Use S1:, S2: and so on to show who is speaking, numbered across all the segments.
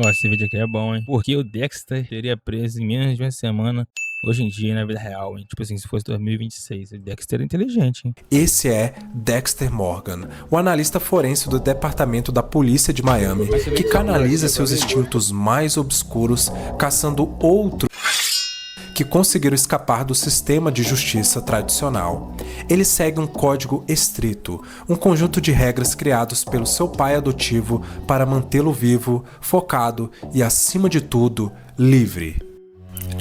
S1: Ó, esse vídeo aqui é bom, hein? Porque o Dexter seria preso em menos de uma semana hoje em dia na vida real, hein? Tipo assim, se fosse 2026. O Dexter é inteligente, hein?
S2: Esse é Dexter Morgan, o analista forense do Departamento da Polícia de Miami, que canaliza seus instintos mais obscuros, caçando outros que conseguiram escapar do sistema de justiça tradicional. Ele segue um código estrito, um conjunto de regras criados pelo seu pai adotivo para mantê-lo vivo, focado e, acima de tudo, livre.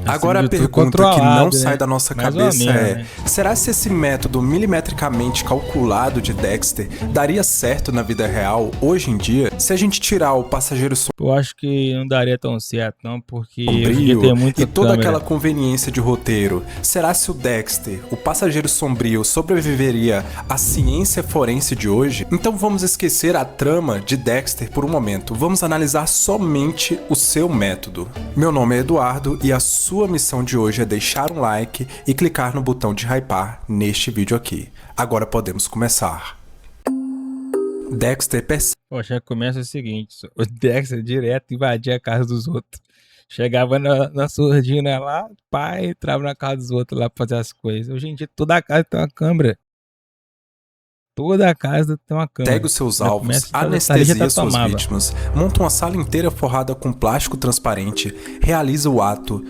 S2: Agora a pergunta que não sai da nossa cabeça é: será se esse método milimetricamente calculado de Dexter daria certo na vida real hoje em dia? Se a gente tirar o passageiro
S1: Eu acho que não daria tão certo, não, porque
S2: sombrio
S1: tem muita
S2: e toda
S1: câmera.
S2: aquela conveniência de roteiro, será se o Dexter, o passageiro sombrio, sobreviveria à ciência forense de hoje? Então vamos esquecer a trama de Dexter por um momento, vamos analisar somente o seu método. Meu nome é Eduardo e a sua missão de hoje é deixar um like e clicar no botão de hypar neste vídeo aqui. Agora podemos começar. Dexter percebe...
S1: Já começa o seguinte: o Dexter direto invadia a casa dos outros. Chegava na surdina lá, pai, entrava na casa dos outros lá pra fazer as coisas. Hoje em dia toda a casa tem uma câmera. Toda a casa tem uma câmera.
S2: Segue os seus alvos, anestesia suas vítimas, monta uma sala inteira forrada com plástico transparente, realiza o ato,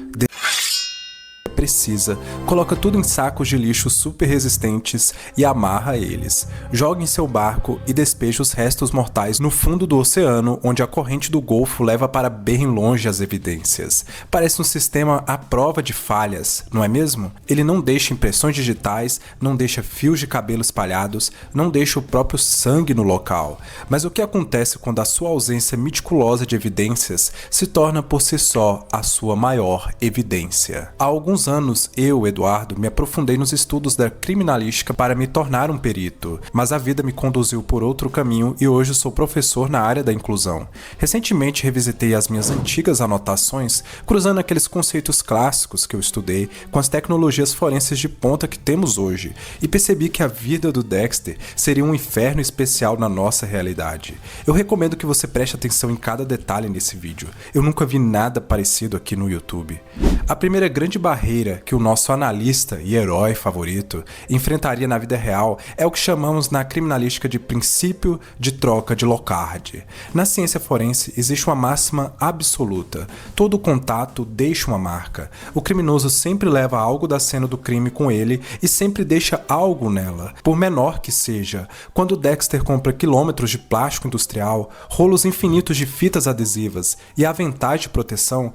S2: precisa, coloca tudo em sacos de lixo super resistentes e amarra eles. Joga em seu barco e despeja os restos mortais no fundo do oceano, onde a corrente do Golfo leva para bem longe as evidências. Parece um sistema à prova de falhas, não é mesmo? Ele não deixa impressões digitais, não deixa fios de cabelo espalhados, não deixa o próprio sangue no local. Mas o que acontece quando a sua ausência meticulosa de evidências se torna por si só a sua maior evidência? Há alguns anos, eu, Eduardo, me aprofundei nos estudos da criminalística para me tornar um perito, mas a vida me conduziu por outro caminho e hoje sou professor na área da inclusão. Recentemente revisitei as minhas antigas anotações, cruzando aqueles conceitos clássicos que eu estudei com as tecnologias forenses de ponta que temos hoje, e percebi que a vida do Dexter seria um inferno especial na nossa realidade. Eu recomendo que você preste atenção em cada detalhe nesse vídeo. Eu nunca vi nada parecido aqui no YouTube. A primeira grande barreira que o nosso analista e herói favorito enfrentaria na vida real é o que chamamos na criminalística de princípio de troca de Locard. Na ciência forense existe uma máxima absoluta: todo contato deixa uma marca. O criminoso sempre leva algo da cena do crime com ele e sempre deixa algo nela, por menor que seja. Quando Dexter compra quilômetros de plástico industrial, rolos infinitos de fitas adesivas e aventais de proteção,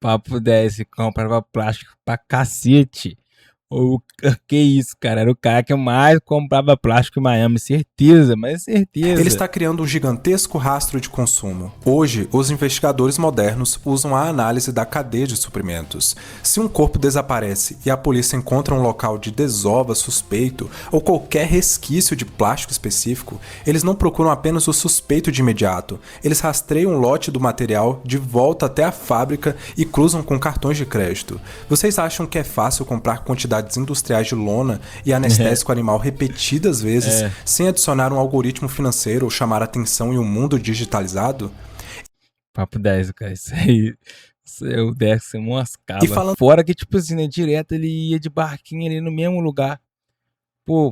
S1: Papo 10, comprava plástico pra cacete. Que isso, cara? Era o cara que mais comprava plástico em Miami, certeza, mas certeza.
S2: Ele está criando um gigantesco rastro de consumo. Hoje, os investigadores modernos usam a análise da cadeia de suprimentos. Se um corpo desaparece e a polícia encontra um local de desova suspeito ou qualquer resquício de plástico específico, eles não procuram apenas o suspeito de imediato. Eles rastreiam um lote do material de volta até a fábrica e cruzam com cartões de crédito. Vocês acham que é fácil comprar quantidades industriais de lona e anestésico animal repetidas vezes sem adicionar um algoritmo financeiro ou chamar atenção em um mundo digitalizado?
S1: Papo 10, cara, isso aí o Dexter moscava. E falando... Fora que, tipo assim, né, direto ele ia de barquinho ali no mesmo lugar. Pô,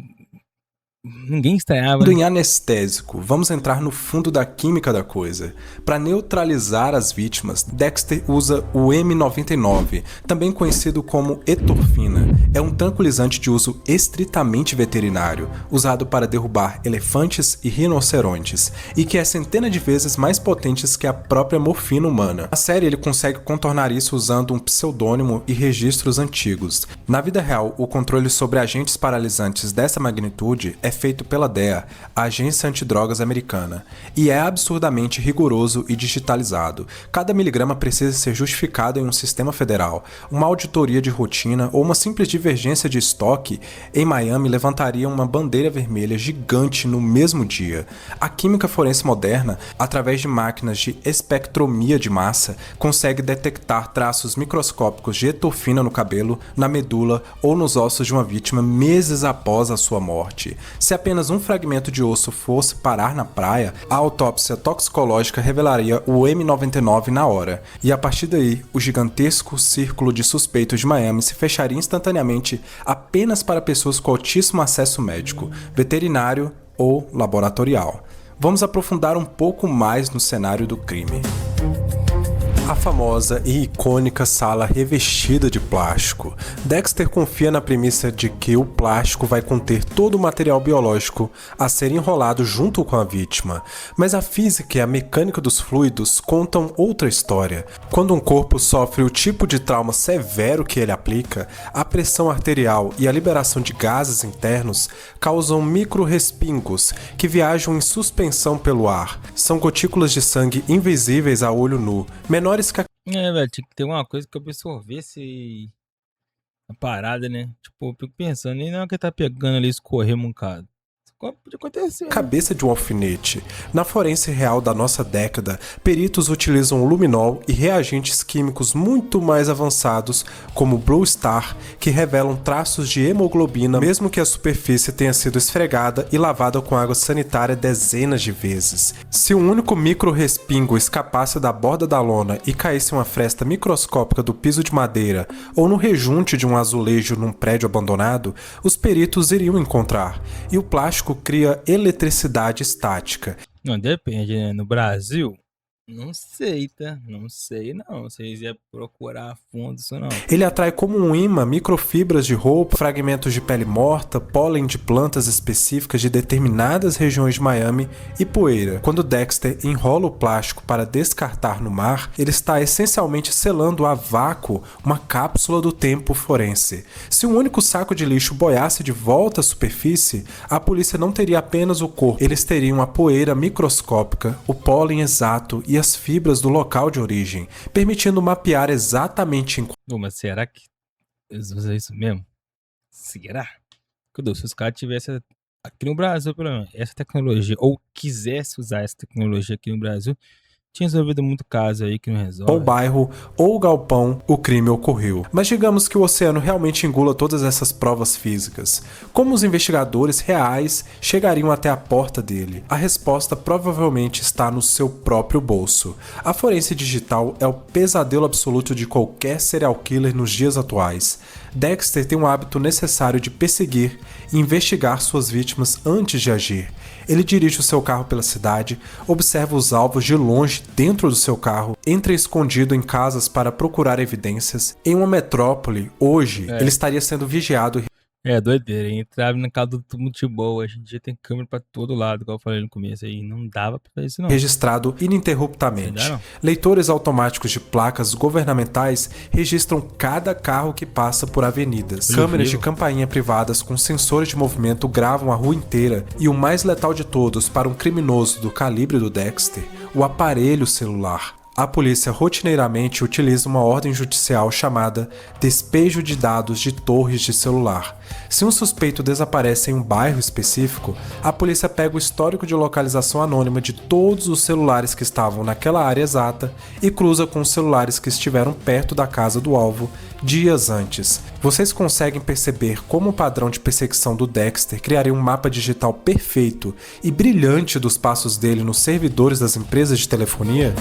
S1: ninguém estranhava, né?
S2: Em anestésico, vamos entrar no fundo da química da coisa. Para neutralizar as vítimas, Dexter usa o M99, também conhecido como etorfina. É um tranquilizante de uso estritamente veterinário, usado para derrubar elefantes e rinocerontes, e que é centenas de vezes mais potente que a própria morfina humana. Na série ele consegue contornar isso usando um pseudônimo e registros antigos. Na vida real, o controle sobre agentes paralisantes dessa magnitude é feito pela DEA, a Agência Antidrogas Americana, e é absurdamente rigoroso e digitalizado. Cada miligrama precisa ser justificado em um sistema federal, uma auditoria de rotina ou uma simples diversão divergência de estoque em Miami levantaria uma bandeira vermelha gigante no mesmo dia. A química forense moderna, através de máquinas de espectromia de massa, consegue detectar traços microscópicos de etorfina no cabelo, na medula ou nos ossos de uma vítima meses após a sua morte. Se apenas um fragmento de osso fosse parar na praia, a autópsia toxicológica revelaria o M99 na hora, e a partir daí, o gigantesco círculo de suspeitos de Miami se fecharia instantaneamente apenas para pessoas com altíssimo acesso médico, veterinário ou laboratorial. Vamos aprofundar um pouco mais no cenário do crime. A famosa e icônica sala revestida de plástico. Dexter confia na premissa de que o plástico vai conter todo o material biológico a ser enrolado junto com a vítima, mas a física e a mecânica dos fluidos contam outra história. Quando um corpo sofre o tipo de trauma severo que ele aplica, a pressão arterial e a liberação de gases internos causam micro-respingos que viajam em suspensão pelo ar. São gotículas de sangue invisíveis a olho nu, menores que a...
S1: Velho, tinha que ter uma coisa que absorvesse a parada, né? Tipo, eu fico pensando, nem na hora que tá pegando ali, escorrer mancado. Isso pode acontecer, né?
S2: cabeça de um alfinete. Na forense real da nossa década, peritos utilizam luminol e reagentes químicos muito mais avançados, como Blue Star, que revelam traços de hemoglobina, mesmo que a superfície tenha sido esfregada e lavada com água sanitária dezenas de vezes. Se um único micro-respingo escapasse da borda da lona e caísse em uma fresta microscópica do piso de madeira ou no rejunte de um azulejo num prédio abandonado, os peritos iriam encontrar, e o plástico cria eletricidade estática.
S1: Não, depende, né? No Brasil, não sei, tá? Não sei, não. Vocês iam procurar a fundo isso, não.
S2: Ele atrai como um imã microfibras de roupa, fragmentos de pele morta, pólen de plantas específicas de determinadas regiões de Miami e poeira. Quando Dexter enrola o plástico para descartar no mar, ele está essencialmente selando a vácuo uma cápsula do tempo forense. Se um único saco de lixo boiasse de volta à superfície, a polícia não teria apenas o corpo, eles teriam a poeira microscópica, o pólen exato e as fibras do local de origem, permitindo mapear exatamente em...
S1: Pô, mas será que eles usam isso mesmo? Será? Cadê? Se os caras tivessem aqui no Brasil, pelo menos, essa tecnologia, ou quisesse usar essa tecnologia aqui no Brasil, tinha resolvido muito caso aí que não resolve.
S2: Ou bairro ou galpão o crime ocorreu. Mas digamos que o oceano realmente engula todas essas provas físicas. Como os investigadores reais chegariam até a porta dele? A resposta provavelmente está no seu próprio bolso. A forense digital é o pesadelo absoluto de qualquer serial killer nos dias atuais. Dexter tem um hábito necessário de perseguir e investigar suas vítimas antes de agir. Ele dirige o seu carro pela cidade, observa os alvos de longe dentro do seu carro, entra escondido em casas para procurar evidências. Em uma metrópole, hoje, ele estaria sendo vigiado.
S1: É doideira, entrava na casa do Multibol, hoje em dia tem câmera pra todo lado, igual eu falei no começo aí, não dava pra fazer isso não.
S2: Registrado ininterruptamente. Leitores automáticos de placas governamentais registram cada carro que passa por avenidas. Câmeras de campainha privadas com sensores de movimento gravam a rua inteira e o mais letal de todos para um criminoso do calibre do Dexter, o aparelho celular. A polícia rotineiramente utiliza uma ordem judicial chamada despejo de dados de torres de celular. Se um suspeito desaparece em um bairro específico, a polícia pega o histórico de localização anônima de todos os celulares que estavam naquela área exata e cruza com os celulares que estiveram perto da casa do alvo dias antes. Vocês conseguem perceber como o padrão de perseguição do Dexter criaria um mapa digital perfeito e brilhante dos passos dele nos servidores das empresas de telefonia?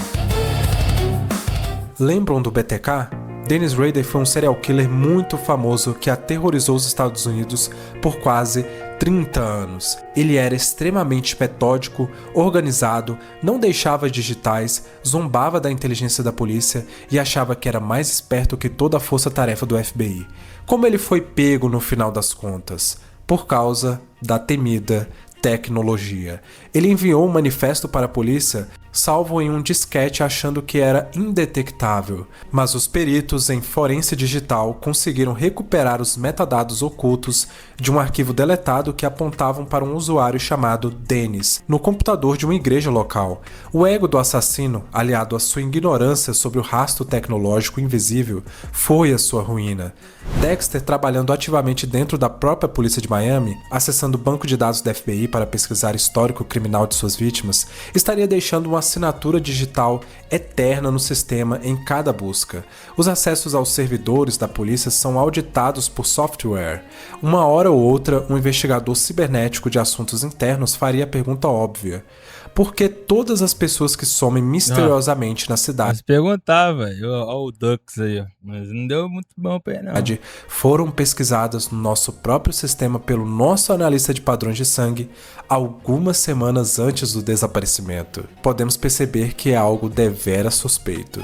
S2: Lembram do BTK? Dennis Rader foi um serial killer muito famoso que aterrorizou os Estados Unidos por quase 30 anos. Ele era extremamente metódico, organizado, não deixava digitais, zombava da inteligência da polícia e achava que era mais esperto que toda a força-tarefa do FBI. Como ele foi pego no final das contas? Por causa da temida tecnologia. Ele enviou um manifesto para a polícia salvo em um disquete achando que era indetectável. Mas os peritos em forense digital conseguiram recuperar os metadados ocultos de um arquivo deletado que apontavam para um usuário chamado Dennis, no computador de uma igreja local. O ego do assassino, aliado à sua ignorância sobre o rastro tecnológico invisível, foi a sua ruína. Dexter, trabalhando ativamente dentro da própria polícia de Miami, acessando o banco de dados da FBI para pesquisar histórico criminal de suas vítimas, estaria deixando uma assinatura digital eterna no sistema em cada busca. Os acessos aos servidores da polícia são auditados por software. Uma hora ou outra, um investigador cibernético de assuntos internos faria a pergunta óbvia: por que todas as pessoas que somem misteriosamente na cidade
S1: Mas perguntava, ó o Dux aí, ó. Mas não deu muito bom pra ele, não.
S2: foram pesquisadas no nosso próprio sistema pelo nosso analista de padrões de sangue algumas semanas antes do desaparecimento? Podemos perceber que é algo deveras suspeito.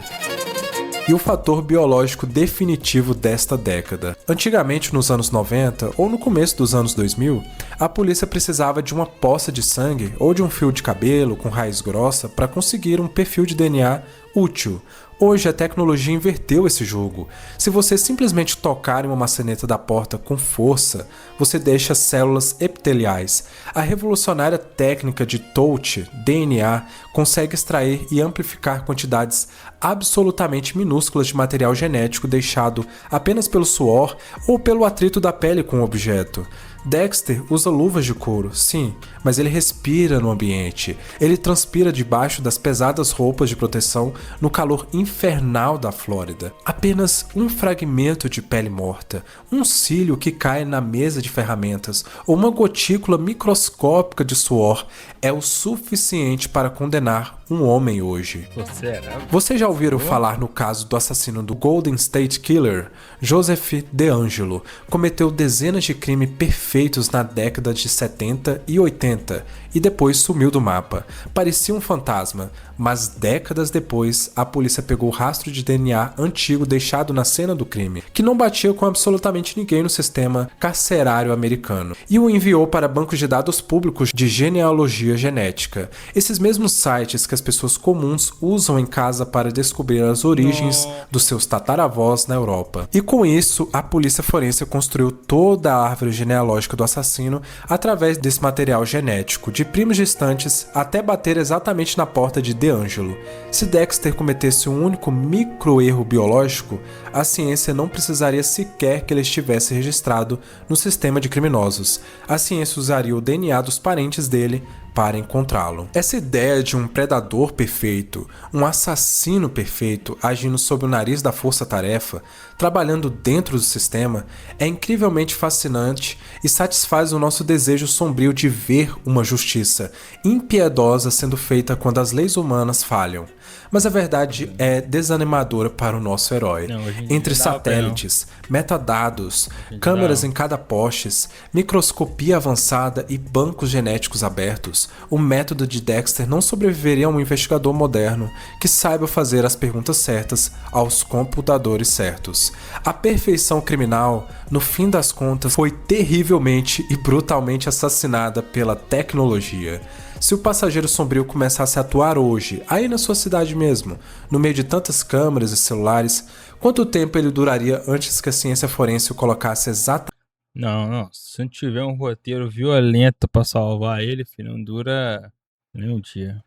S2: E o fator biológico definitivo desta década. Antigamente, nos anos 90 ou no começo dos anos 2000, a polícia precisava de uma poça de sangue ou de um fio de cabelo com raiz grossa para conseguir um perfil de DNA útil. Hoje a tecnologia inverteu esse jogo. Se você simplesmente tocar em uma maçaneta da porta com força, você deixa células epiteliais. A revolucionária técnica de touch, DNA, consegue extrair e amplificar quantidades absolutamente minúsculas de material genético deixado apenas pelo suor ou pelo atrito da pele com o objeto. Dexter usa luvas de couro, sim, mas ele respira no ambiente. Ele transpira debaixo das pesadas roupas de proteção no calor infernal da Flórida. Apenas um fragmento de pele morta, um cílio que cai na mesa de ferramentas ou uma gotícula microscópica de suor é o suficiente para condenar um homem hoje.
S1: Será?
S2: Vocês já ouviram falar no caso do assassino do Golden State Killer? Joseph DeAngelo cometeu dezenas de crimes perfeitos na década de 70 e 80 e depois sumiu do mapa. Parecia um fantasma, mas décadas depois a polícia pegou o rastro de DNA antigo deixado na cena do crime, que não batia com absolutamente ninguém no sistema carcerário americano, e o enviou para bancos de dados públicos de genealogia genética. Esses mesmos sites que as pessoas comuns usam em casa para descobrir as origens dos seus tataravós na Europa. E com isso, a polícia forense construiu toda a árvore genealógica do assassino através desse material genético, de primos distantes até bater exatamente na porta de DeAngelo. Se Dexter cometesse um único micro-erro biológico, a ciência não precisaria sequer que ele estivesse registrado no sistema de criminosos. A ciência usaria o DNA dos parentes dele para encontrá-lo. Essa ideia de um predador perfeito, um assassino perfeito agindo sob o nariz da força-tarefa, trabalhando dentro do sistema, é incrivelmente fascinante e satisfaz o nosso desejo sombrio de ver uma justiça impiedosa sendo feita quando as leis humanas falham. Mas a verdade é desanimadora para o nosso herói. Entre satélites, metadados, câmeras em cada postes, microscopia avançada e bancos genéticos abertos, o método de Dexter não sobreviveria a um investigador moderno que saiba fazer as perguntas certas aos computadores certos. A perfeição criminal, no fim das contas, foi terrivelmente e brutalmente assassinada pela tecnologia. Se o passageiro sombrio começasse a atuar hoje, aí na sua cidade mesmo, no meio de tantas câmeras e celulares, quanto tempo ele duraria antes que a ciência forense o colocasse exatamente?
S1: Não. Se não tiver um roteiro violento pra salvar ele, filho, não dura nem um dia.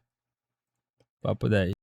S1: Papo daí.